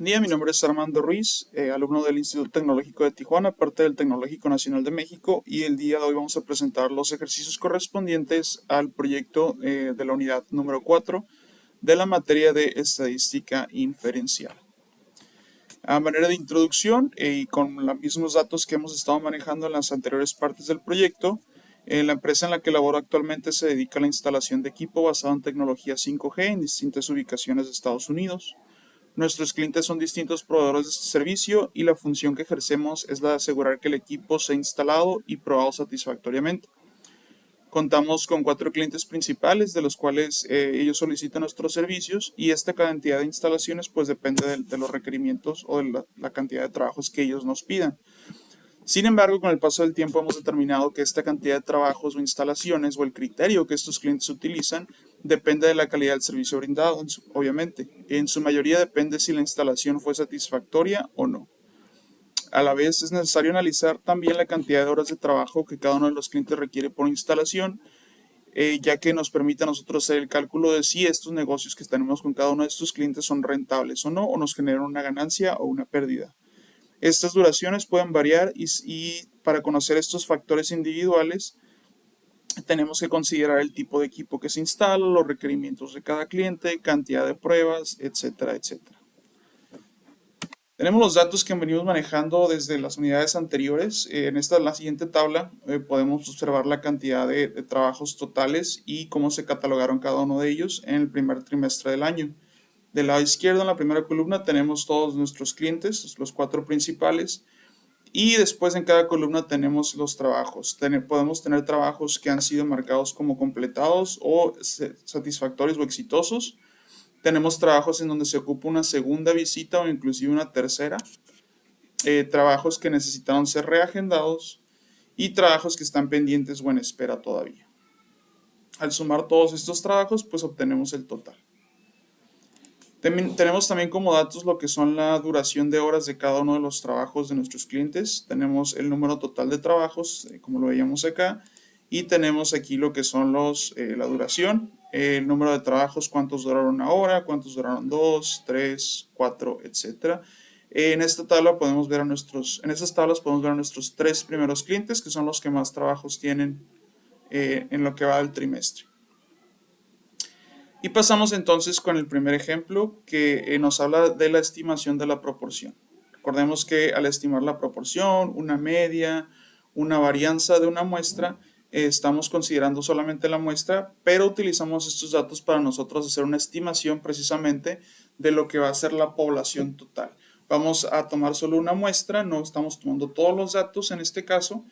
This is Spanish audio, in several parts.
Buen día, mi nombre es Armando Ruiz, alumno del Instituto Tecnológico de Tijuana, parte del Tecnológico Nacional de México, y el día de hoy vamos a presentar los ejercicios correspondientes al proyecto de la unidad número 4 de la materia de estadística inferencial. A manera de introducción y con los mismos datos que hemos estado manejando en las anteriores partes del proyecto, la empresa en la que laboro actualmente se dedica a la instalación de equipo basado en tecnología 5G en distintas ubicaciones de Estados Unidos. Nuestros clientes son distintos proveedores de este servicio y la función que ejercemos es la de asegurar que el equipo sea instalado y probado satisfactoriamente. Contamos con 4 clientes principales de los cuales ellos solicitan nuestros servicios y esta cantidad de instalaciones pues depende de los requerimientos o de la cantidad de trabajos que ellos nos pidan. Sin embargo, con el paso del tiempo hemos determinado que esta cantidad de trabajos o instalaciones o el criterio que estos clientes utilizan depende de la calidad del servicio brindado, obviamente. En su mayoría depende si la instalación fue satisfactoria o no. A la vez es necesario analizar también la cantidad de horas de trabajo que cada uno de los clientes requiere por instalación, ya que nos permite a nosotros hacer el cálculo de si estos negocios que tenemos con cada uno de estos clientes son rentables o no, o nos generan una ganancia o una pérdida. Estas duraciones pueden variar y para conocer estos factores individuales tenemos que considerar el tipo de equipo que se instala, los requerimientos de cada cliente, cantidad de pruebas, etcétera, etcétera. Tenemos los datos que venimos manejando desde las unidades anteriores. En la siguiente tabla podemos observar la cantidad de trabajos totales y cómo se catalogaron cada uno de ellos en el primer trimestre del año. Del lado izquierdo, en la primera columna, tenemos todos nuestros clientes, los 4 principales, y después en cada columna tenemos los trabajos. Podemos tener trabajos que han sido marcados como completados o satisfactorios o exitosos. Tenemos trabajos en donde se ocupa una segunda visita o inclusive una tercera. Trabajos que necesitaron ser reagendados y trabajos que están pendientes o en espera todavía. Al sumar todos estos trabajos, pues obtenemos el total. Tenemos también como datos lo que son la duración de horas de cada uno de los trabajos de nuestros clientes. Tenemos el número total de trabajos, como lo veíamos acá, y tenemos aquí lo que son la duración, el número de trabajos, cuántos duraron una hora, cuántos duraron 2, 3, 4, etc. En esta tabla podemos ver en estas tablas podemos ver a nuestros 3 primeros clientes, que son los que más trabajos tienen en lo que va del trimestre. Y pasamos entonces con el primer ejemplo que nos habla de la estimación de la proporción. Recordemos que al estimar la proporción, una media, una varianza de una muestra, estamos considerando solamente la muestra, pero utilizamos estos datos para nosotros hacer una estimación precisamente de lo que va a ser la población total. Vamos a tomar solo una muestra, no estamos tomando todos los datos en este caso,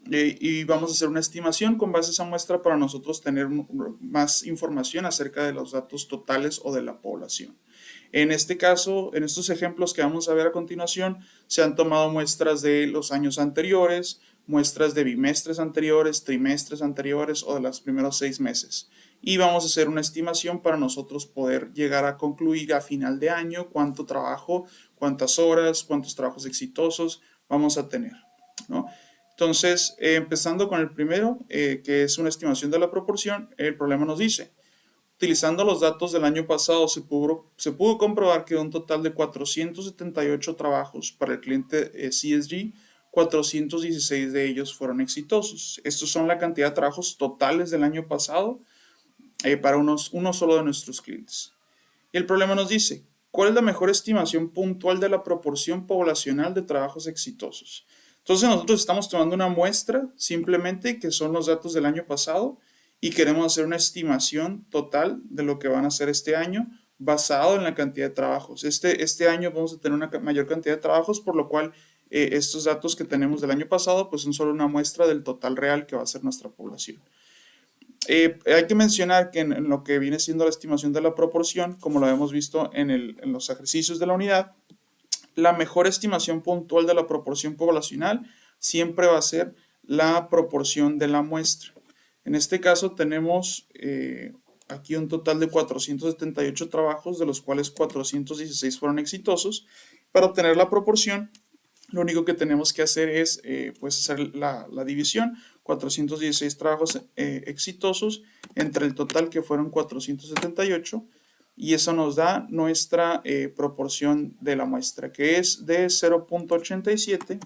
y vamos a hacer una estimación con base a esa muestra para nosotros tener más información acerca de los datos totales o de la población. En este caso, en estos ejemplos que vamos a ver a continuación, se han tomado muestras de los años anteriores, muestras de bimestres anteriores, trimestres anteriores o de los primeros 6 meses. Y vamos a hacer una estimación para nosotros poder llegar a concluir a final de año cuánto trabajo, cuántas horas, cuántos trabajos exitosos vamos a tener, ¿no? Entonces, empezando con el primero, que es una estimación de la proporción, el problema nos dice, utilizando los datos del año pasado, se pudo comprobar que de un total de 478 trabajos para el cliente CSG, 416 de ellos fueron exitosos. Estos son la cantidad de trabajos totales del año pasado para uno solo de nuestros clientes. Y el problema nos dice, ¿cuál es la mejor estimación puntual de la proporción poblacional de trabajos exitosos? Entonces nosotros estamos tomando una muestra simplemente que son los datos del año pasado y queremos hacer una estimación total de lo que van a hacer este año basado en la cantidad de trabajos. Este año vamos a tener una mayor cantidad de trabajos, por lo cual estos datos que tenemos del año pasado pues son solo una muestra del total real que va a ser nuestra población. Hay que mencionar que en lo que viene siendo la estimación de la proporción, como lo hemos visto en los ejercicios de la unidad, la mejor estimación puntual de la proporción poblacional siempre va a ser la proporción de la muestra. En este caso tenemos aquí un total de 478 trabajos, de los cuales 416 fueron exitosos. Para obtener la proporción, lo único que tenemos que hacer es pues hacer la división, 416 trabajos exitosos entre el total que fueron 478, y eso nos da nuestra proporción de la muestra, que es de 0.87,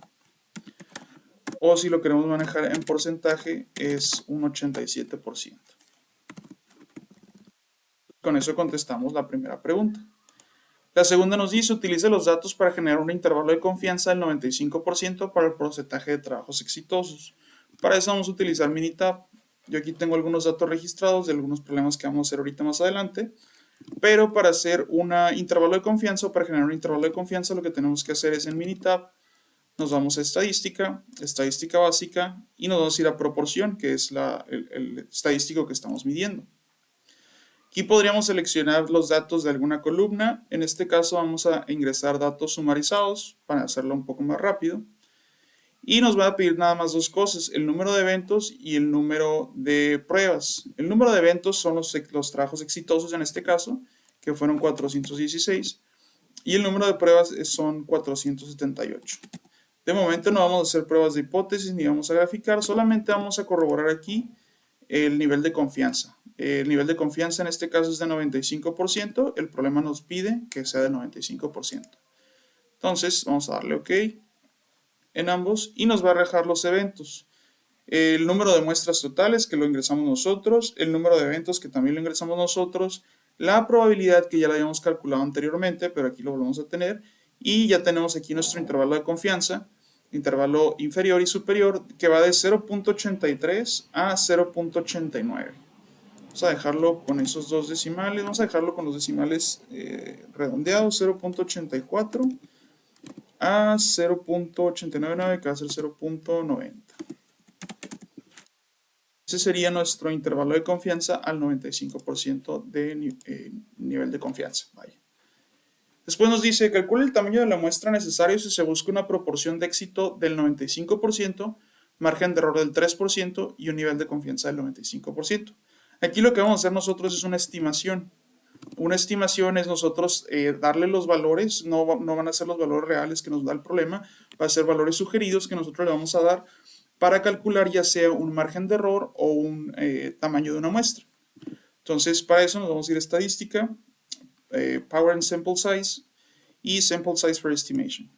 o si lo queremos manejar en porcentaje, es un 87%. Con eso contestamos la primera pregunta. La segunda nos dice, utilice los datos para generar un intervalo de confianza del 95% para el porcentaje de trabajos exitosos. Para eso vamos a utilizar Minitab. Yo aquí tengo algunos datos registrados de algunos problemas que vamos a hacer ahorita más adelante, pero para hacer un intervalo de confianza o para generar un intervalo de confianza lo que tenemos que hacer es en Minitab, nos vamos a estadística, estadística básica y nos vamos a ir a proporción, que es el estadístico que estamos midiendo. Aquí podríamos seleccionar los datos de alguna columna. En este caso vamos a ingresar datos sumarizados para hacerlo un poco más rápido. Y nos va a pedir nada más dos cosas, el número de eventos y el número de pruebas. El número de eventos son los trabajos exitosos en este caso, que fueron 416. Y el número de pruebas son 478. De momento no vamos a hacer pruebas de hipótesis ni vamos a graficar, solamente vamos a corroborar aquí el nivel de confianza. El nivel de confianza en este caso es de 95%, el problema nos pide que sea de 95%. Entonces vamos a darle OK en ambos y nos va a arrojar los eventos. El número de muestras totales que lo ingresamos nosotros, el número de eventos que también lo ingresamos nosotros, la probabilidad que ya la habíamos calculado anteriormente, pero aquí lo volvemos a tener, y ya tenemos aquí nuestro intervalo de confianza, intervalo inferior y superior, que va de 0.83 a 0.89. Vamos a dejarlo con esos dos decimales, vamos a dejarlo con los decimales redondeados, 0.84 a 0.899, que va a ser 0.90. Ese sería nuestro intervalo de confianza al 95% de nivel de confianza. Vaya. Después nos dice, calcule el tamaño de la muestra necesario si se busca una proporción de éxito del 95%, margen de error del 3% y un nivel de confianza del 95%. Aquí lo que vamos a hacer nosotros es una estimación. Una estimación es nosotros darle los valores, no van a ser los valores reales que nos da el problema, va a ser valores sugeridos que nosotros le vamos a dar para calcular ya sea un margen de error o un tamaño de una muestra. Entonces, para eso nos vamos a ir a estadística, Power and Sample Size y Sample Size for Estimation.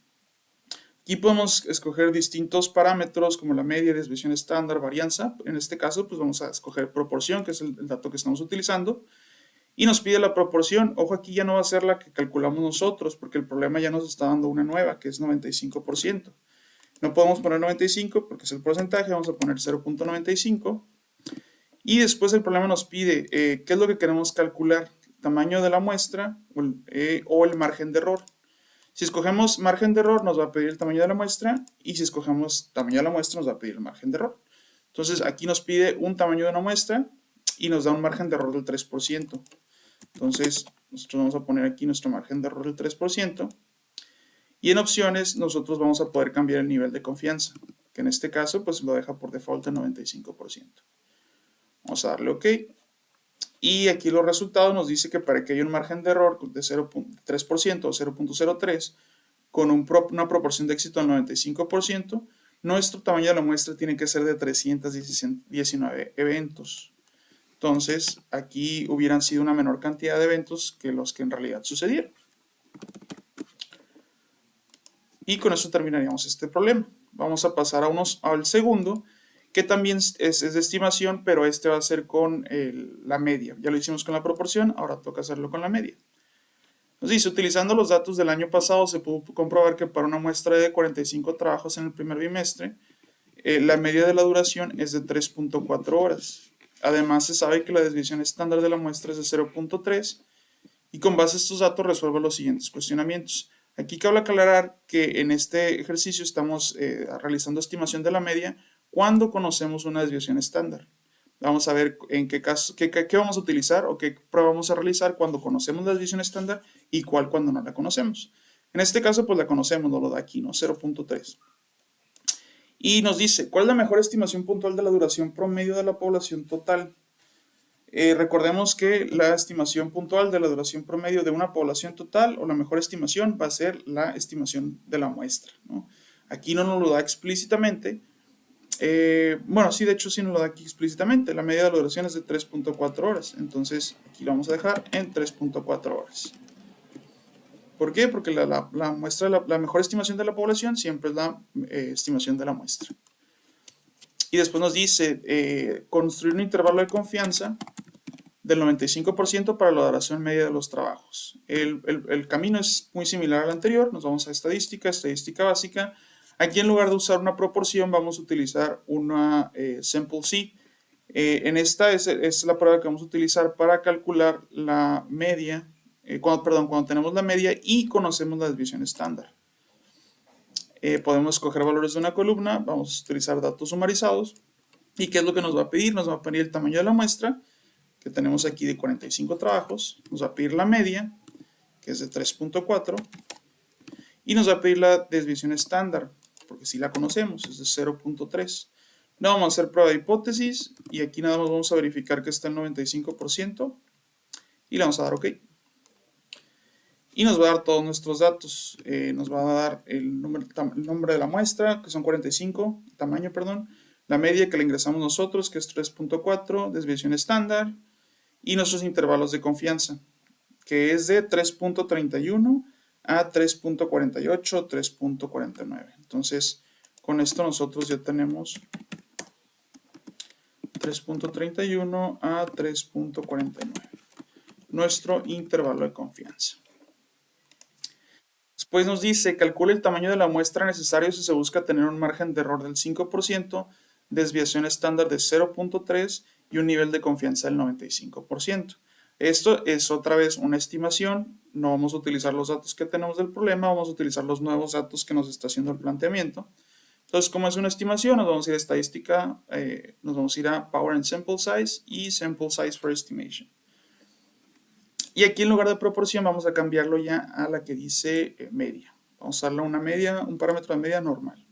Aquí podemos escoger distintos parámetros como la media, desviación estándar, varianza. En este caso, pues vamos a escoger proporción, que es el dato que estamos utilizando. Y nos pide la proporción. Ojo, aquí ya no va a ser la que calculamos nosotros, porque el problema ya nos está dando una nueva, que es 95%. No podemos poner 95 porque es el porcentaje, vamos a poner 0.95. Y después el problema nos pide qué es lo que queremos calcular, tamaño de la muestra o el margen de error. Si escogemos margen de error nos va a pedir el tamaño de la muestra y si escogemos tamaño de la muestra nos va a pedir el margen de error. Entonces aquí nos pide un tamaño de una muestra y nos da un margen de error del 3%. Entonces nosotros vamos a poner aquí nuestro margen de error del 3%. Y en opciones nosotros vamos a poder cambiar el nivel de confianza, que en este caso pues lo deja por default en 95%. Vamos a darle OK. Y aquí los resultados nos dice que para que haya un margen de error de 0.3% o 0.03 con una proporción de éxito del 95%, nuestro tamaño de la muestra tiene que ser de 319 eventos. Entonces, aquí hubieran sido una menor cantidad de eventos que los que en realidad sucedieron. Y con eso terminaríamos este problema. Vamos a pasar al segundo, que también es de estimación, pero este va a ser con la media. Ya lo hicimos con la proporción, ahora toca hacerlo con la media. Nos dice, utilizando los datos del año pasado, se pudo comprobar que para una muestra de 45 trabajos en el primer bimestre, la media de la duración es de 3.4 horas. Además, se sabe que la desviación estándar de la muestra es de 0.3 y con base a estos datos resuelve los siguientes cuestionamientos. Aquí cabe aclarar que en este ejercicio estamos realizando estimación de la media cuando conocemos una desviación estándar. Vamos a ver en qué caso, qué vamos a utilizar o qué prueba vamos a realizar cuando conocemos la desviación estándar y cuál cuando no la conocemos. En este caso, pues la conocemos, nos lo da aquí, ¿no? 0.3. Y nos dice, ¿cuál es la mejor estimación puntual de la duración promedio de la población total? Recordemos que la estimación puntual de la duración promedio de una población total o la mejor estimación va a ser la estimación de la muestra, ¿no? Aquí no nos lo da explícitamente, Bueno, sí, de hecho sí nos lo da aquí explícitamente. La media de la duración es de 3.4 horas. Entonces aquí lo vamos a dejar en 3.4 horas. ¿Por qué? Porque la muestra, la mejor estimación de la población siempre es la estimación de la muestra. Y después nos dice construir un intervalo de confianza del 95% para la duración media de los trabajos. El camino es muy similar al anterior. Nos vamos a estadística, estadística básica. Aquí en lugar de usar una proporción vamos a utilizar una sample C. En esta es la prueba que vamos a utilizar para calcular la media, cuando tenemos la media y conocemos la desviación estándar. Podemos escoger valores de una columna, vamos a utilizar datos sumarizados. ¿Y qué es lo que nos va a pedir? Nos va a pedir el tamaño de la muestra, que tenemos aquí de 45 trabajos. Nos va a pedir la media, que es de 3.4. Y nos va a pedir la desviación estándar, porque si la conocemos, es de 0.3. No vamos a hacer prueba de hipótesis y aquí nada más vamos a verificar que está el 95% y le vamos a dar OK. Y nos va a dar todos nuestros datos. Nos va a dar el nombre de la muestra, que son 45, tamaño, perdón, la media que le ingresamos nosotros, que es 3.4, desviación estándar, y nuestros intervalos de confianza, que es de 3.31 a 3.48, 3.49. Entonces, con esto nosotros ya tenemos 3.31 a 3.49, nuestro intervalo de confianza. Después nos dice, calcula el tamaño de la muestra necesario si se busca tener un margen de error del 5%, desviación estándar de 0.3 y un nivel de confianza del 95%. Esto es otra vez una estimación, no vamos a utilizar los datos que tenemos del problema, vamos a utilizar los nuevos datos que nos está haciendo el planteamiento. Entonces, como es una estimación, nos vamos a ir a estadística, nos vamos a ir a Power and Sample Size y Sample Size for Estimation. Y aquí en lugar de proporción vamos a cambiarlo ya a la que dice media. Vamos a darle una media, un parámetro de media normal.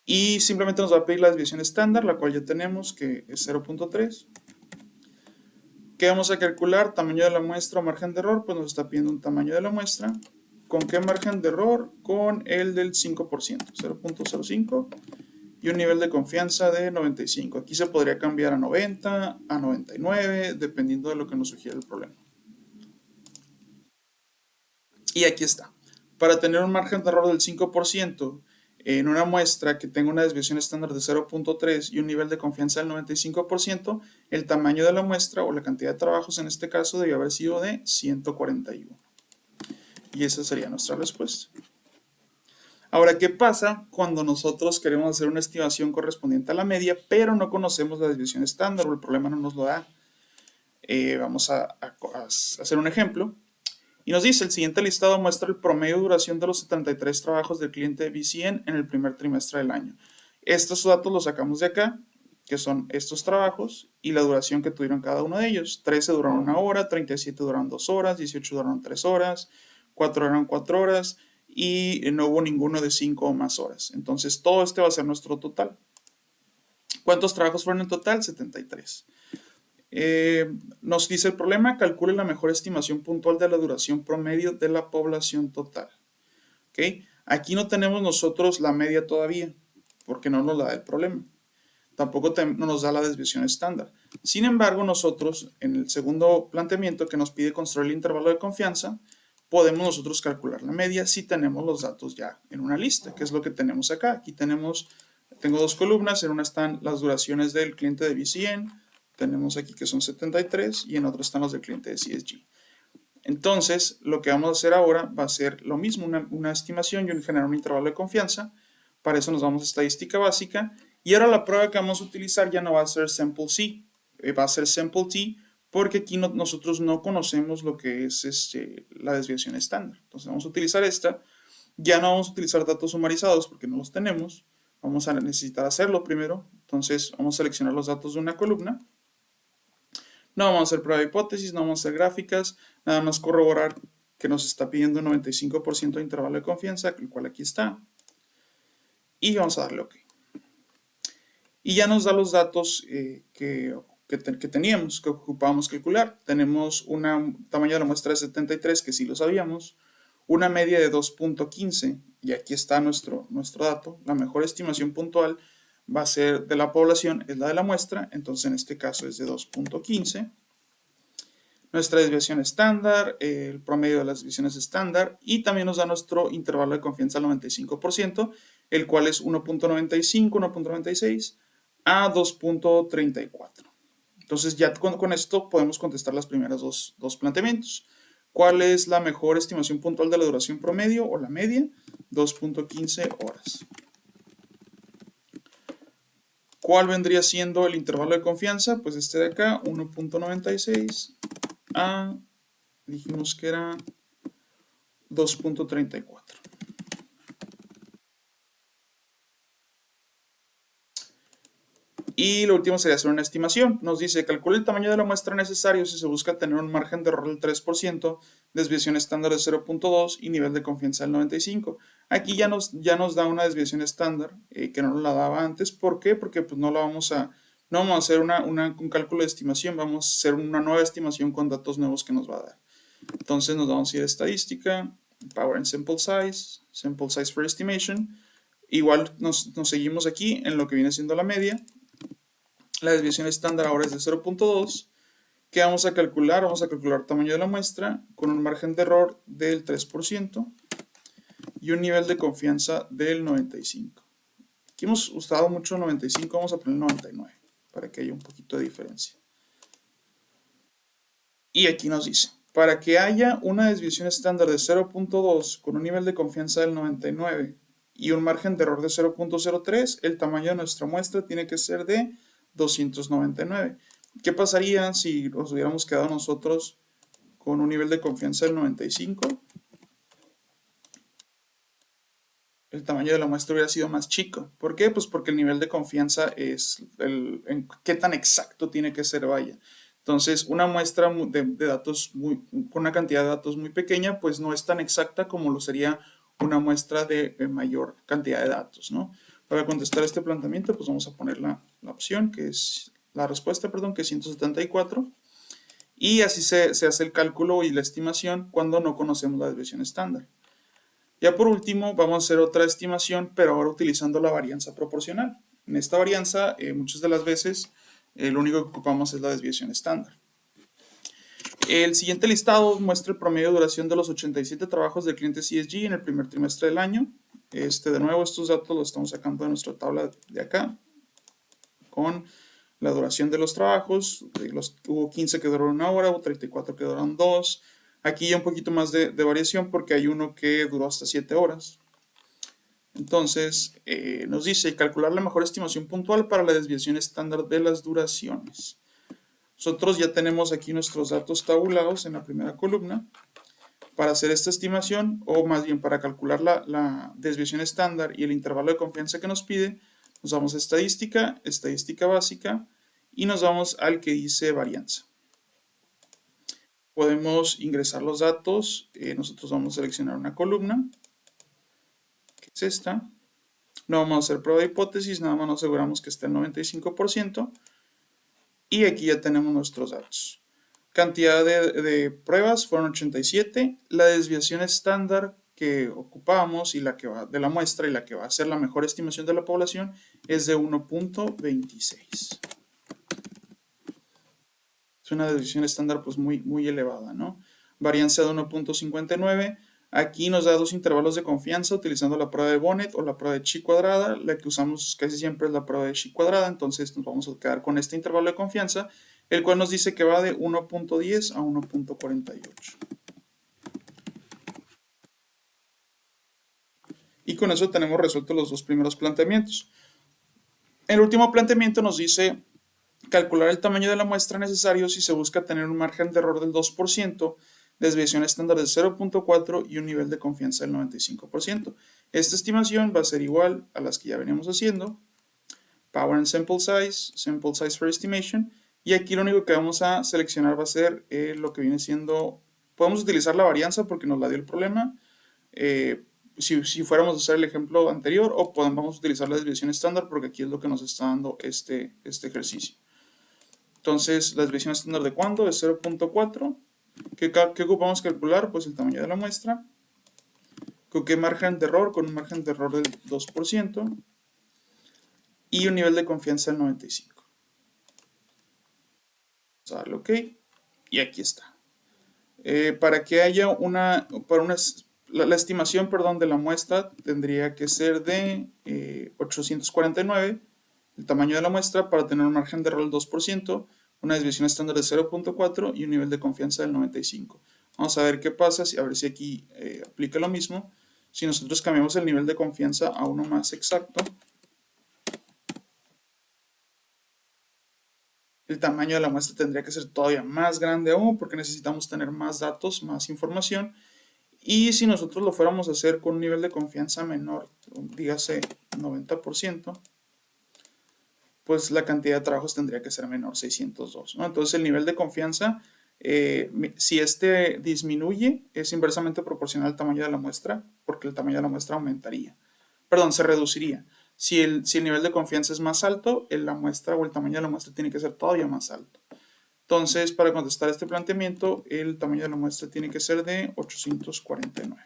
Y simplemente nos va a pedir la desviación estándar, la cual ya tenemos, que es 0.3. ¿Qué vamos a calcular? Tamaño de la muestra o margen de error, pues nos está pidiendo un tamaño de la muestra. ¿Con qué margen de error? Con el del 5%, 0.05. Y un nivel de confianza de 95. Aquí se podría cambiar a 90, a 99, dependiendo de lo que nos sugiera el problema. Y aquí está. Para tener un margen de error del 5% en una muestra que tenga una desviación estándar de 0.3 y un nivel de confianza del 95%, el tamaño de la muestra o la cantidad de trabajos en este caso debería haber sido de 141. Y esa sería nuestra respuesta. Ahora, ¿qué pasa cuando nosotros queremos hacer una estimación correspondiente a la media, pero no conocemos la desviación estándar o el problema no nos lo da? Vamos a hacer un ejemplo. Y nos dice, el siguiente listado muestra el promedio de duración de los 73 trabajos del cliente de BCN en el primer trimestre del año. Estos datos los sacamos de acá, que son estos trabajos, y la duración que tuvieron cada uno de ellos. 13 duraron 1 hora, 37 duraron 2 horas, 18 duraron 3 horas, 4 duraron 4 horas, y no hubo ninguno de 5 o más horas. Entonces todo este va a ser nuestro total. ¿Cuántos trabajos fueron en total? 73. Nos dice el problema, calcule la mejor estimación puntual de la duración promedio de la población total. ¿Okay? Aquí no tenemos nosotros la media todavía, porque no nos la da el problema. Tampoco no nos da la desviación estándar. Sin embargo, nosotros, en el segundo planteamiento que nos pide construir el intervalo de confianza, podemos nosotros calcular la media si tenemos los datos ya en una lista, que es lo que tenemos acá. Aquí tengo dos columnas, en una están las duraciones del cliente de BCN, tenemos aquí que son 73 y en otra están los del cliente de CSG. Entonces, lo que vamos a hacer ahora va a ser lo mismo, una estimación y generar un intervalo de confianza. Para eso nos vamos a estadística básica. Y ahora la prueba que vamos a utilizar ya no va a ser Sample C, va a ser Sample T, porque aquí nosotros no conocemos lo que es la desviación estándar. Entonces vamos a utilizar esta. Ya no vamos a utilizar datos sumarizados porque no los tenemos. Vamos a necesitar hacerlo primero. Entonces vamos a seleccionar los datos de una columna. No vamos a hacer prueba de hipótesis, no vamos a hacer gráficas, nada más corroborar que nos está pidiendo un 95% de intervalo de confianza, el cual aquí está. Y vamos a darle OK. Y ya nos da los datos que teníamos, que ocupábamos calcular. Tenemos un tamaño de la muestra de 73, que sí lo sabíamos, una media de 2.15, y aquí está nuestro dato, la mejor estimación puntual va a ser de la población, es la de la muestra, entonces en este caso es de 2.15. Nuestra desviación estándar, el promedio de las desviaciones estándar, y también nos da nuestro intervalo de confianza al 95%, el cual es 1.95, 1.96 a 2.34. Entonces ya con esto podemos contestar las primeras dos planteamientos. ¿Cuál es la mejor estimación puntual de la duración promedio o la media? 2.15 horas. ¿Cuál vendría siendo el intervalo de confianza? Pues este de acá, 1.96 a, dijimos que era 2.34. Y lo último sería hacer una estimación. Nos dice, calcula el tamaño de la muestra necesario si se busca tener un margen de error del 3%, desviación estándar de 0.2 y nivel de confianza del 95. Aquí ya nos da una desviación estándar que no nos la daba antes. ¿Por qué? Porque pues no vamos a hacer un cálculo de estimación, vamos a hacer una nueva estimación con datos nuevos que nos va a dar. Entonces nos vamos a ir a estadística, power and sample size for estimation. Igual nos seguimos aquí en lo que viene siendo la media. La desviación estándar ahora es de 0.2. ¿Qué vamos a calcular? Vamos a calcular tamaño de la muestra con un margen de error del 3% y un nivel de confianza del 95. Aquí hemos usado mucho el 95, vamos a poner el 99 para que haya un poquito de diferencia. Y aquí nos dice, para que haya una desviación estándar de 0.2 con un nivel de confianza del 99 y un margen de error de 0.03, el tamaño de nuestra muestra tiene que ser de 299. ¿Qué pasaría si nos hubiéramos quedado nosotros con un nivel de confianza del 95? El tamaño de la muestra hubiera sido más chico. ¿Por qué? Pues porque el nivel de confianza es en qué tan exacto tiene que ser, vaya. Entonces, una muestra de datos con una cantidad de datos muy pequeña, pues no es tan exacta como lo sería una muestra de mayor cantidad de datos, ¿no? Para contestar este planteamiento, pues vamos a poner la opción, que es la respuesta, perdón, que es 174. Y así se hace el cálculo y la estimación cuando no conocemos la desviación estándar. Ya por último, vamos a hacer otra estimación, pero ahora utilizando la varianza proporcional. En esta varianza, muchas de las veces, lo único que ocupamos es la desviación estándar. El siguiente listado muestra el promedio de duración de los 87 trabajos de clientes CSG en el primer trimestre del año. De nuevo, estos datos los estamos sacando de nuestra tabla de acá, con la duración de los trabajos. Hubo 15 que duraron 1 hora, hubo 34 que duraron 2. Aquí hay un poquito más de variación porque hay uno que duró hasta 7 horas. Entonces, nos dice calcular la mejor estimación puntual para la desviación estándar de las duraciones. Nosotros ya tenemos aquí nuestros datos tabulados en la primera columna. Para hacer esta estimación, o más bien para calcular la desviación estándar y el intervalo de confianza que nos pide, nos vamos a estadística, estadística básica, y nos vamos al que dice varianza. Podemos ingresar los datos, nosotros vamos a seleccionar una columna, que es esta. No vamos a hacer prueba de hipótesis, nada más nos aseguramos que esté el 95%. Y aquí ya tenemos nuestros datos. Cantidad de pruebas fueron 87. La desviación estándar que ocupamos y la que va de la muestra y la que va a ser la mejor estimación de la población es de 1.26. Es una desviación estándar pues muy elevada, ¿no? Varianza de 1.59. Aquí nos da dos intervalos de confianza utilizando la prueba de Bonnet o la prueba de chi cuadrada. La que usamos casi siempre es la prueba de chi cuadrada, entonces nos vamos a quedar con este intervalo de confianza, el cual nos dice que va de 1.10 a 1.48. Y con eso tenemos resueltos los dos primeros planteamientos. El último planteamiento nos dice calcular el tamaño de la muestra necesario si se busca tener un margen de error del 2%, desviación estándar de 0.4 y un nivel de confianza del 95%. Esta estimación va a ser igual a las que ya veníamos haciendo. Power and sample size for estimation. Y aquí lo único que vamos a seleccionar va a ser lo que viene siendo, podemos utilizar la varianza porque nos la dio el problema, si fuéramos a hacer el ejemplo anterior, o vamos a utilizar la desviación estándar porque aquí es lo que nos está dando este ejercicio. Entonces, la desviación estándar de cuándo es 0.4. ¿Qué ocupamos calcular? Pues el tamaño de la muestra. ¿Con qué margen de error? Con un margen de error del 2% y un nivel de confianza del 95%. Vamos a darle OK y aquí está. Para que haya la estimación, perdón, de la muestra tendría que ser de 849, el tamaño de la muestra, para tener un margen de error del 2%, una desviación estándar de 0.4 y un nivel de confianza del 95. Vamos a ver qué pasa, a ver si aquí aplica lo mismo. Si nosotros cambiamos el nivel de confianza a uno más exacto, el tamaño de la muestra tendría que ser todavía más grande aún porque necesitamos tener más datos, más información. Y si nosotros lo fuéramos a hacer con un nivel de confianza menor, dígase 90%, pues la cantidad de trabajos tendría que ser menor, 602, ¿no? Entonces el nivel de confianza, si este disminuye, es inversamente proporcional al tamaño de la muestra, porque el tamaño de la muestra aumentaría. Perdón, se reduciría. Si el nivel de confianza es más alto, la muestra o el tamaño de la muestra tiene que ser todavía más alto. Entonces, para contestar este planteamiento, el tamaño de la muestra tiene que ser de 849.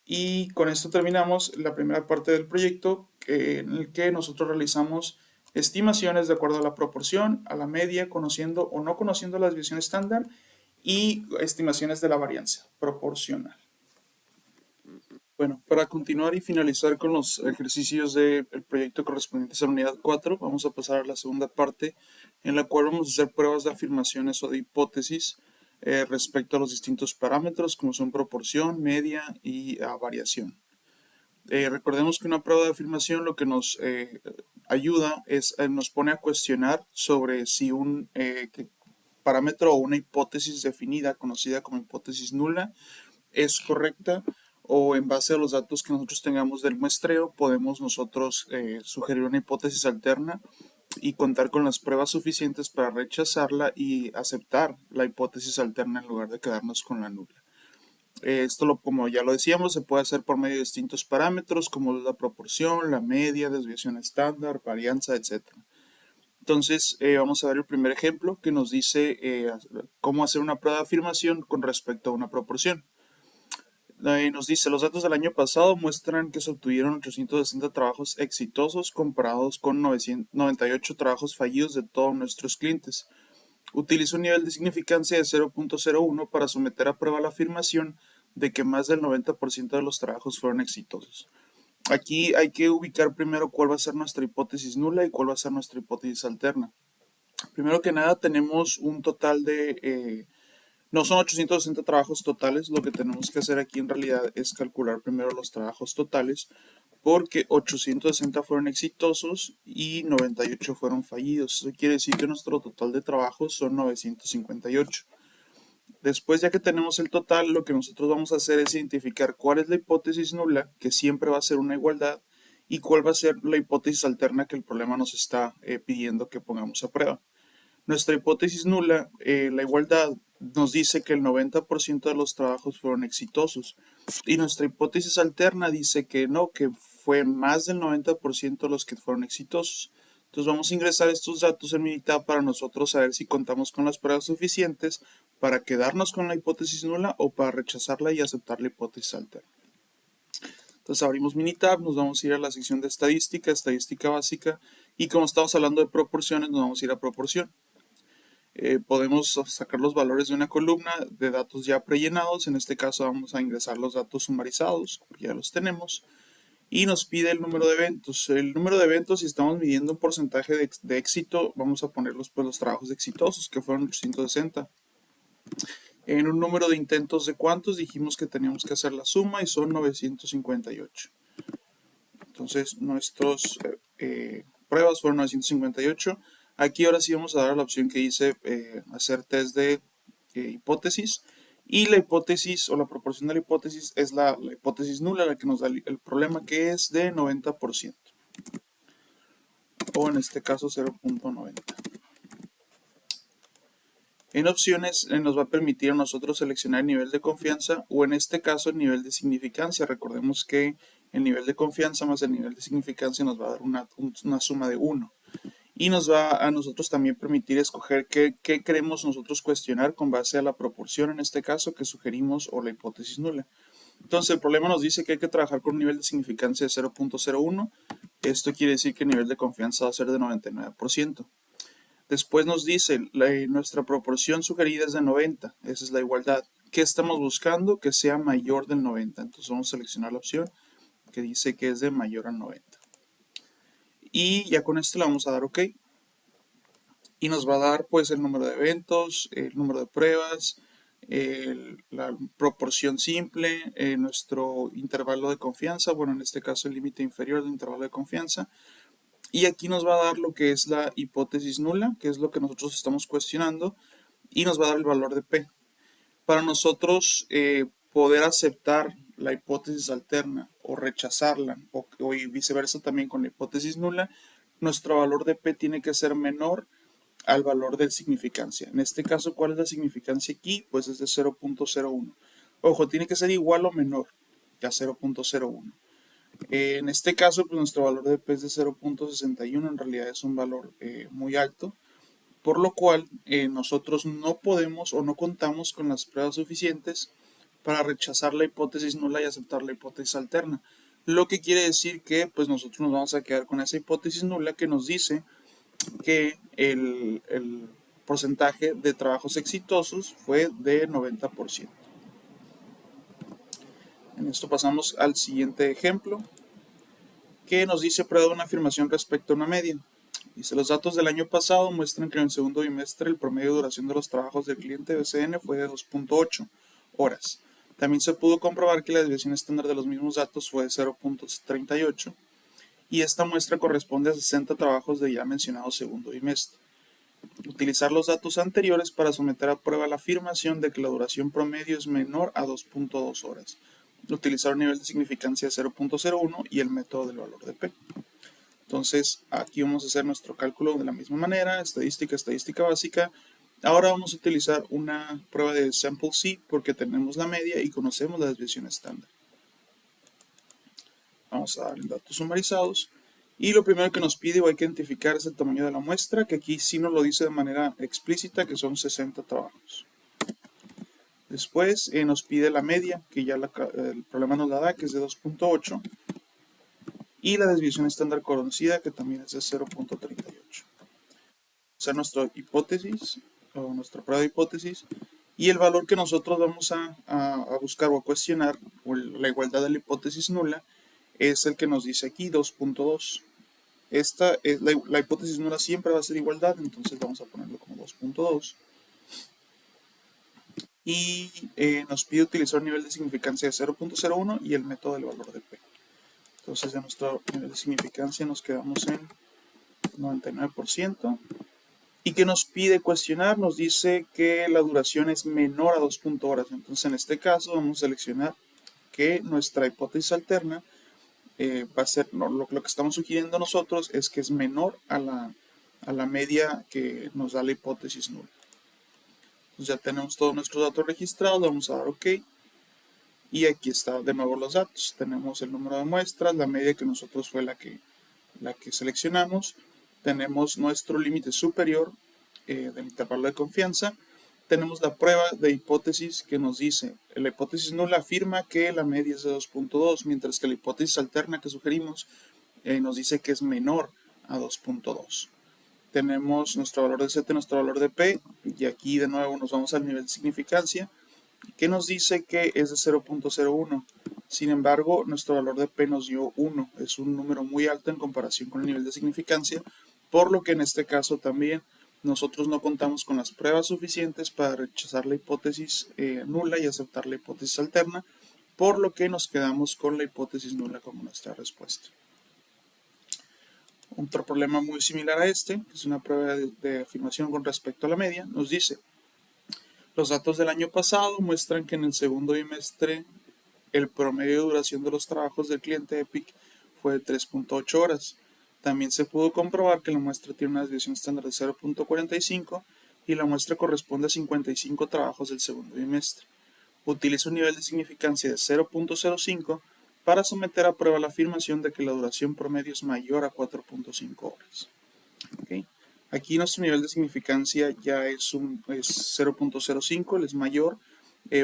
Y con esto terminamos la primera parte del proyecto en el que nosotros realizamos estimaciones de acuerdo a la proporción, a la media, conociendo o no conociendo la desviación estándar y estimaciones de la varianza proporcional. Bueno, para continuar y finalizar con los ejercicios del proyecto correspondientes a la unidad 4, vamos a pasar a la segunda parte en la cual vamos a hacer pruebas de afirmaciones o de hipótesis respecto a los distintos parámetros como son proporción, media y variación. Recordemos que una prueba de afirmación lo que nos ayuda es, nos pone a cuestionar sobre si un parámetro o una hipótesis definida, conocida como hipótesis nula, es correcta o en base a los datos que nosotros tengamos del muestreo podemos nosotros sugerir una hipótesis alterna y contar con las pruebas suficientes para rechazarla y aceptar la hipótesis alterna en lugar de quedarnos con la nula. Esto, como ya lo decíamos, se puede hacer por medio de distintos parámetros como la proporción, la media, desviación estándar, varianza, etc. Entonces, vamos a ver el primer ejemplo que nos dice cómo hacer una prueba de afirmación con respecto a una proporción. Nos dice, los datos del año pasado muestran que se obtuvieron 860 trabajos exitosos comparados con 998 trabajos fallidos de todos nuestros clientes. Utiliza un nivel de significancia de 0.01 para someter a prueba la afirmación de que más del 90% de los trabajos fueron exitosos. Aquí hay que ubicar primero cuál va a ser nuestra hipótesis nula y cuál va a ser nuestra hipótesis alterna. Primero que nada tenemos un total de... no son 860 trabajos totales, lo que tenemos que hacer aquí en realidad es calcular primero los trabajos totales porque 860 fueron exitosos y 98 fueron fallidos. Eso quiere decir que nuestro total de trabajos son 958. Después, ya que tenemos el total, lo que nosotros vamos a hacer es identificar cuál es la hipótesis nula, que siempre va a ser una igualdad, y cuál va a ser la hipótesis alterna que el problema nos está pidiendo que pongamos a prueba. Nuestra hipótesis nula, la igualdad, nos dice que el 90% de los trabajos fueron exitosos. Y nuestra hipótesis alterna dice que no, que fue más del 90% los que fueron exitosos. Entonces vamos a ingresar estos datos en Minitab para nosotros saber si contamos con las pruebas suficientes para quedarnos con la hipótesis nula o para rechazarla y aceptar la hipótesis alterna. Entonces abrimos Minitab, nos vamos a ir a la sección de estadística, estadística básica, y como estamos hablando de proporciones, nos vamos a ir a proporción. Podemos sacar los valores de una columna de datos ya prellenados. En este caso vamos a ingresar los datos sumarizados, ya los tenemos. Y nos pide el número de eventos. El número de eventos, si estamos midiendo un porcentaje de éxito, vamos a poner los trabajos exitosos, que fueron 860. En un número de intentos de cuántos, dijimos que teníamos que hacer la suma y son 958. Entonces nuestras pruebas fueron 958. Aquí ahora sí vamos a dar la opción que dice hacer test de hipótesis. Y la hipótesis o la proporción de la hipótesis es la hipótesis nula, la que nos da el problema, que es de 90%. O en este caso 0.90. En opciones nos va a permitir a nosotros seleccionar el nivel de confianza o en este caso el nivel de significancia. Recordemos que el nivel de confianza más el nivel de significancia nos va a dar una suma de 1. y nos va a nosotros también permitir escoger qué queremos nosotros cuestionar con base a la proporción, en este caso, que sugerimos o la hipótesis nula. Entonces el problema nos dice que hay que trabajar con un nivel de significancia de 0.01. Esto quiere decir que el nivel de confianza va a ser de 99%. Después nos dice, nuestra proporción sugerida es de 90, esa es la igualdad. ¿Qué estamos buscando? Que sea mayor del 90. Entonces vamos a seleccionar la opción que dice que es de mayor a 90. Y ya con esto le vamos a dar OK. Y nos va a dar pues el número de eventos, el número de pruebas, la proporción simple, nuestro intervalo de confianza, bueno, en este caso el límite inferior del intervalo de confianza. Y aquí nos va a dar lo que es la hipótesis nula, que es lo que nosotros estamos cuestionando, y nos va a dar el valor de P. Para nosotros poder aceptar la hipótesis alterna o rechazarla, o viceversa también con la hipótesis nula, nuestro valor de P tiene que ser menor al valor de significancia. En este caso, ¿cuál es la significancia aquí? Pues es de 0.01. Ojo, tiene que ser igual o menor que a 0.01. En este caso, pues nuestro valor de P es de 0.61, en realidad es un valor muy alto, por lo cual nosotros no podemos o no contamos con las pruebas suficientes para rechazar la hipótesis nula y aceptar la hipótesis alterna. Lo que quiere decir que pues nosotros nos vamos a quedar con esa hipótesis nula que nos dice que el porcentaje de trabajos exitosos fue de 90%. En esto pasamos al siguiente ejemplo, que nos dice prueba de una afirmación respecto a una media. Dice, los datos del año pasado muestran que en el segundo bimestre el promedio de duración de los trabajos del cliente BCN fue de 2.8 horas. También se pudo comprobar que la desviación estándar de los mismos datos fue de 0.38 y esta muestra corresponde a 60 trabajos del ya mencionado segundo bimestre. Utilizar los datos anteriores para someter a prueba la afirmación de que la duración promedio es menor a 2.2 horas. Utilizar un nivel de significancia de 0.01 y el método del valor de P. Entonces aquí vamos a hacer nuestro cálculo de la misma manera, estadística básica. Ahora vamos a utilizar una prueba de sample C porque tenemos la media y conocemos la desviación estándar. Vamos a dar en datos sumarizados. Y lo primero que nos pide o hay que identificar es el tamaño de la muestra, que aquí sí nos lo dice de manera explícita, que son 60 trabajos. Después nos pide la media, que ya el problema nos la da, que es de 2.8. Y la desviación estándar conocida, que también es de 0.38. O sea, nuestra hipótesis, o nuestra prueba de hipótesis, y el valor que nosotros vamos a buscar o a cuestionar, o la igualdad de la hipótesis nula, es el que nos dice aquí, 2.2. Esta es la hipótesis nula siempre va a ser igualdad, entonces vamos a ponerlo como 2.2. Y nos pide utilizar un nivel de significancia de 0.01 y el método del valor de P. Entonces de nuestro nivel de significancia nos quedamos en 99%. ¿Y qué nos pide cuestionar? Nos dice que la duración es menor a 2 horas. Entonces en este caso vamos a seleccionar que nuestra hipótesis alterna va a ser, no, lo que estamos sugiriendo nosotros es que es menor a la media que nos da la hipótesis nula. Entonces ya tenemos todos nuestros datos registrados, vamos a dar OK. Y aquí está de nuevo los datos. Tenemos el número de muestras, la media que nosotros fue la que seleccionamos. Tenemos nuestro límite superior del intervalo de confianza. Tenemos la prueba de hipótesis que nos dice, la hipótesis nula afirma que la media es de 2.2, mientras que la hipótesis alterna que sugerimos nos dice que es menor a 2.2. Tenemos nuestro valor de Z, nuestro valor de P, y aquí de nuevo nos vamos al nivel de significancia, que nos dice que es de 0.01. Sin embargo, nuestro valor de P nos dio 1. Es un número muy alto en comparación con el nivel de significancia, por lo que en este caso también nosotros no contamos con las pruebas suficientes para rechazar la hipótesis nula y aceptar la hipótesis alterna, por lo que nos quedamos con la hipótesis nula como nuestra respuesta. Otro problema muy similar a este, que es una prueba de afirmación con respecto a la media, nos dice: los datos del año pasado muestran que en el segundo bimestre el promedio de duración de los trabajos del cliente Epic fue de 3.8 horas. También se pudo comprobar que la muestra tiene una desviación estándar de 0.45 y la muestra corresponde a 55 trabajos del segundo bimestre. Utiliza un nivel de significancia de 0.05 para someter a prueba la afirmación de que la duración promedio es mayor a 4.5 horas. ¿Okay? Aquí nuestro nivel de significancia ya es 0.05, él es mayor.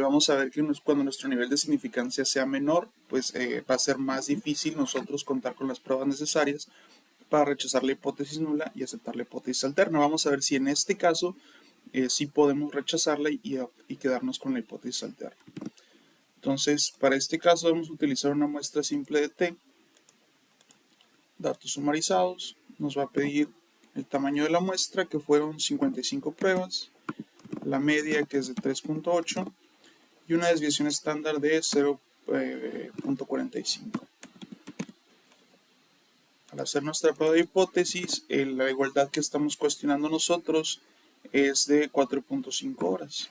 Vamos a ver que cuando nuestro nivel de significancia sea menor, pues va a ser más difícil nosotros contar con las pruebas necesarias para rechazar la hipótesis nula y aceptar la hipótesis alterna. Vamos a ver si en este caso sí podemos rechazarla y quedarnos con la hipótesis alterna. Entonces, para este caso vamos a utilizar una muestra simple de T, datos sumarizados, nos va a pedir el tamaño de la muestra, que fueron 55 pruebas, la media, que es de 3.8, y una desviación estándar de 0.45. Al hacer nuestra prueba de hipótesis, la igualdad que estamos cuestionando nosotros es de 4.5 horas.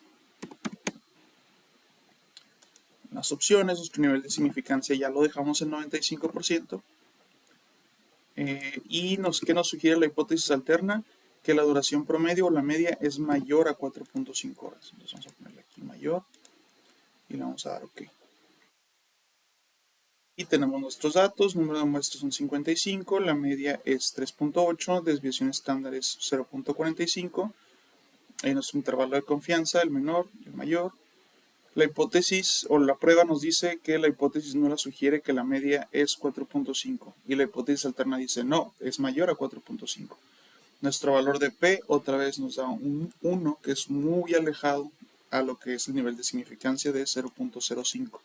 Las opciones, nuestro nivel de significancia ya lo dejamos en 95%. ¿Qué nos sugiere la hipótesis alterna? Que la duración promedio o la media es mayor a 4.5 horas. Entonces vamos a ponerle aquí mayor y le vamos a dar OK. Y tenemos nuestros datos, número de muestras son 55, la media es 3.8, desviación estándar es 0.45, nuestro intervalo de confianza, el menor y el mayor. La hipótesis o la prueba nos dice que la hipótesis nula sugiere que la media es 4.5 y la hipótesis alterna dice no, es mayor a 4.5. Nuestro valor de P otra vez nos da un 1, que es muy alejado a lo que es el nivel de significancia de 0.05.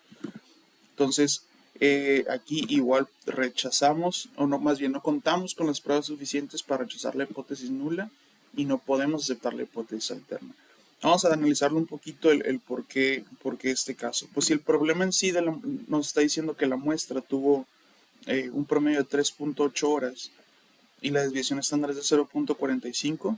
Entonces, aquí igual rechazamos, o no, más bien no contamos con las pruebas suficientes para rechazar la hipótesis nula y no podemos aceptar la hipótesis alterna. Vamos a analizarlo un poquito el por qué este caso. Pues si el problema en sí nos está diciendo que la muestra tuvo un promedio de 3.8 horas y la desviación estándar es de 0.45,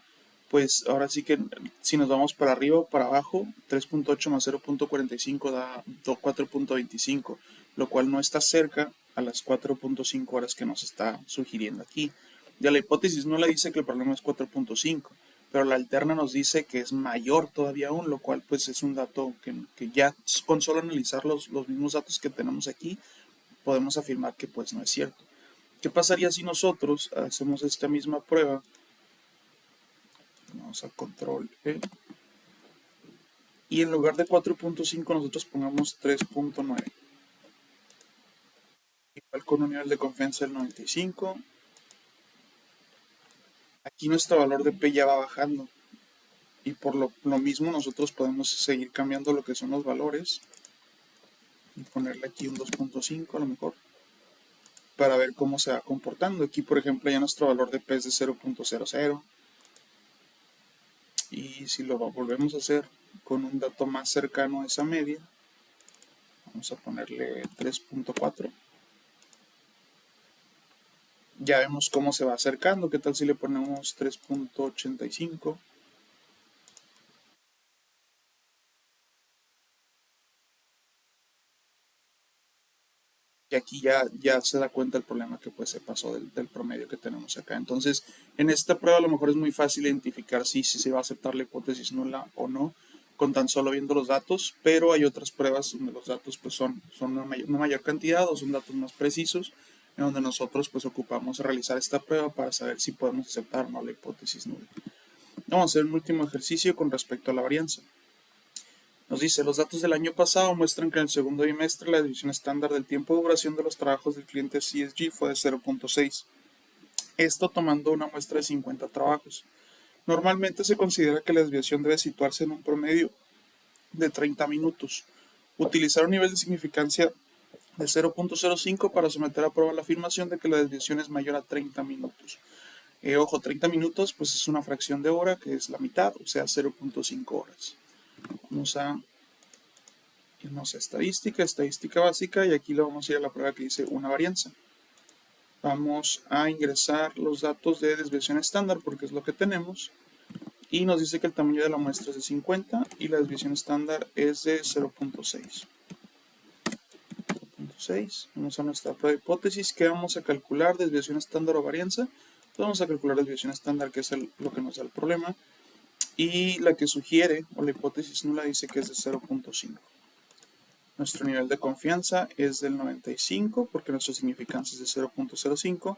pues ahora sí que si nos vamos para arriba o para abajo, 3.8 más 0.45 da 4.25, lo cual no está cerca a las 4.5 horas que nos está sugiriendo aquí. Ya la hipótesis no le dice que el problema es 4.5, pero la alterna nos dice que es mayor todavía aún, lo cual pues es un dato que ya con solo analizar los mismos datos que tenemos aquí, podemos afirmar que pues no es cierto. ¿Qué pasaría si nosotros hacemos esta misma prueba? Vamos a control E. Y en lugar de 4.5 nosotros pongamos 3.9. Igual con un nivel de confianza del 95. Aquí nuestro valor de P ya va bajando. Y por lo mismo nosotros podemos seguir cambiando lo que son los valores. Y ponerle aquí un 2.5 a lo mejor. Para ver cómo se va comportando. Aquí por ejemplo ya nuestro valor de P es de 0.00. Y si lo volvemos a hacer con un dato más cercano a esa media, vamos a ponerle 3.4. Ya vemos cómo se va acercando. ¿Qué tal si le ponemos 3.85? Y aquí ya se da cuenta el problema que pues se pasó del promedio que tenemos acá. Entonces, en esta prueba a lo mejor es muy fácil identificar si se va a aceptar la hipótesis nula o no, con tan solo viendo los datos, pero hay otras pruebas donde los datos pues son una mayor cantidad o son datos más precisos, en donde nosotros pues ocupamos realizar esta prueba para saber si podemos aceptar o no la hipótesis nula. Vamos a hacer un último ejercicio con respecto a la varianza. Nos dice, los datos del año pasado muestran que en el segundo bimestre la desviación estándar del tiempo de duración de los trabajos del cliente CSG fue de 0.6. Esto tomando una muestra de 50 trabajos. Normalmente se considera que la desviación debe situarse en un promedio de 30 minutos. Utilizar un nivel de significancia de 0.05 para someter a prueba la afirmación de que la desviación es mayor a 30 minutos. Ojo, 30 minutos pues es una fracción de hora que es la mitad, o sea 0.5 horas. Vamos a irnos a estadística básica y aquí le vamos a ir a la prueba que dice una varianza. Vamos a ingresar los datos de desviación estándar porque es lo que tenemos y nos dice que el tamaño de la muestra es de 50 y la desviación estándar es de 0.6. Vamos a nuestra prueba de hipótesis. ¿Qué vamos a calcular? ¿Desviación estándar o varianza? Vamos a calcular desviación estándar, que es lo que nos da el problema. Y la que sugiere, o la hipótesis nula, dice que es de 0.5. Nuestro nivel de confianza es del 95, porque nuestra significancia es de 0.05.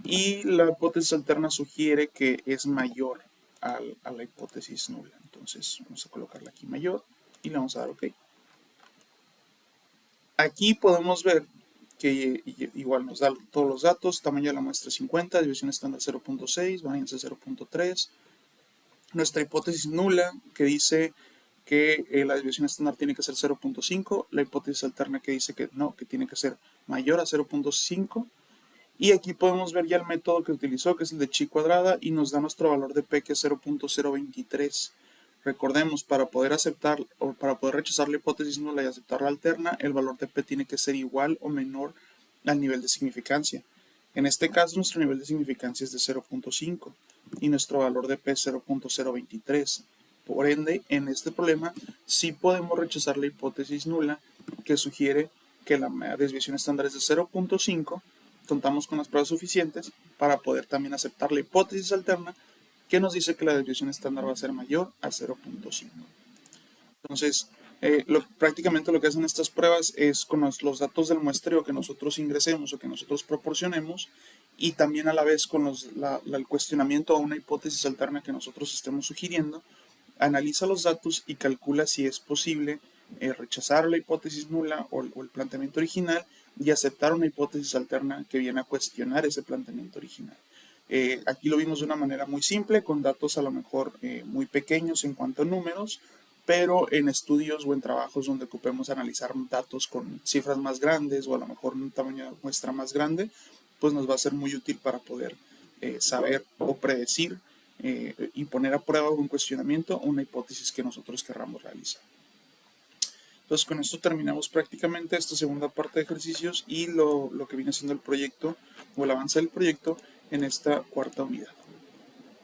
y la hipótesis alterna sugiere que es mayor a la hipótesis nula. Entonces vamos a colocarla aquí mayor y le vamos a dar OK. Aquí podemos ver que igual nos da todos los datos, tamaño de la muestra 50, desviación estándar 0.6, varianza 0.3. Nuestra hipótesis nula que dice que la desviación estándar tiene que ser 0.5, la hipótesis alterna que dice que no, que tiene que ser mayor a 0.5. Y aquí podemos ver ya el método que utilizó, que es el de chi cuadrada, y nos da nuestro valor de p, que es 0.023. Recordemos, para poder aceptar o para poder rechazar la hipótesis nula y aceptar la alterna, el valor de p tiene que ser igual o menor al nivel de significancia. En este caso, nuestro nivel de significancia es de 0.5 y nuestro valor de p es 0.023. Por ende, en este problema sí podemos rechazar la hipótesis nula, que sugiere que la desviación estándar es de 0.5. Contamos con las pruebas suficientes para poder también aceptar la hipótesis alterna, que nos dice que la desviación estándar va a ser mayor a 0.5. Entonces, prácticamente lo que hacen estas pruebas es con los datos del muestreo que nosotros ingresemos o que nosotros proporcionemos, y también a la vez con el cuestionamiento a una hipótesis alterna que nosotros estemos sugiriendo, analiza los datos y calcula si es posible rechazar la hipótesis nula o el planteamiento original y aceptar una hipótesis alterna que viene a cuestionar ese planteamiento original. Aquí lo vimos de una manera muy simple, con datos a lo mejor muy pequeños en cuanto a números, pero en estudios o en trabajos donde ocupemos analizar datos con cifras más grandes o a lo mejor un tamaño de muestra más grande, pues nos va a ser muy útil para poder saber o predecir y poner a prueba o en cuestionamiento una hipótesis que nosotros querramos realizar. Entonces con esto terminamos prácticamente esta segunda parte de ejercicios y lo que viene siendo el proyecto o el avance del proyecto en esta cuarta unidad.